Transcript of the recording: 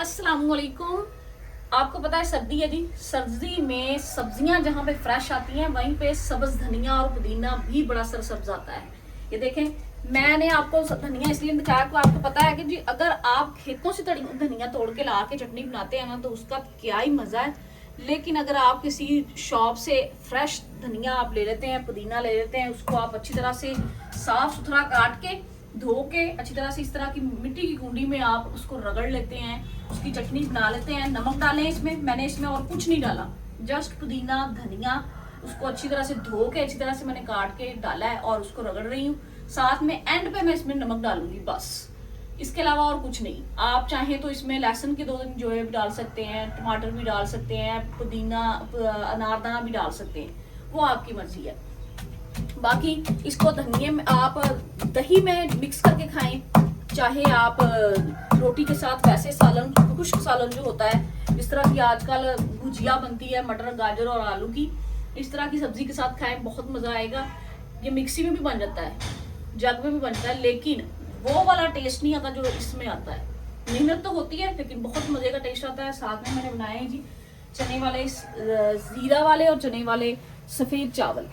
अस्सलामुअलैकुम। आपको पता है सर्दी है जी। सर्दी में सब्जियां जहाँ पे फ्रेश आती हैं वहीं पे सब्ज धनिया और पुदीना भी बड़ा सरसब्ज आता है। ये देखें, मैंने आपको धनिया इसलिए दिखाया कि आपको पता है कि जी अगर आप खेतों से धनिया तोड़ के ला के चटनी बनाते हैं ना तो उसका क्या ही मजा है। लेकिन अगर आप किसी शॉप से फ्रेश धनिया आप ले लेते हैं, पुदीना ले लेते हैं, उसको आप अच्छी तरह से साफ सुथरा काट के धो के अच्छी तरह से इस तरह की मिट्टी की कुंडी में आप उसको रगड़ लेते हैं, उसकी चटनी बना लेते हैं। नमक डालें इसमें, मैंने इसमें और कुछ नहीं डाला, जस्ट पुदीना धनिया उसको अच्छी तरह से धो के अच्छी तरह से मैंने काट के डाला है और उसको रगड़ रही हूँ। साथ में एंड पे मैं इसमें नमक डालूंगी बस, इसके अलावा और कुछ नहीं। आप चाहें तो इसमें लहसुन के 2 जो है भी डाल सकते हैं, टमाटर भी डाल सकते हैं, पुदीना अनारदाना भी डाल सकते हैं, वो आपकी मर्जी है। बाकी इसको धनिए में आप दही में मिक्स करके खाएं, चाहे आप रोटी के साथ वैसे सालन, खुश्क सालन जो होता है, जिस तरह की आजकल भुजिया बनती है मटर गाजर और आलू की, इस तरह की सब्जी के साथ खाएं, बहुत मजा आएगा। ये मिक्सी में भी बन जाता है, जग में भी बनता है, लेकिन वो वाला टेस्ट नहीं आता जो इसमें आता है। मेहनत तो होती है लेकिन बहुत मजे का टेस्ट आता है। साथ में मैंने बनाए हैं जी चने वाले, जीरा वाले और चने वाले सफेद चावल।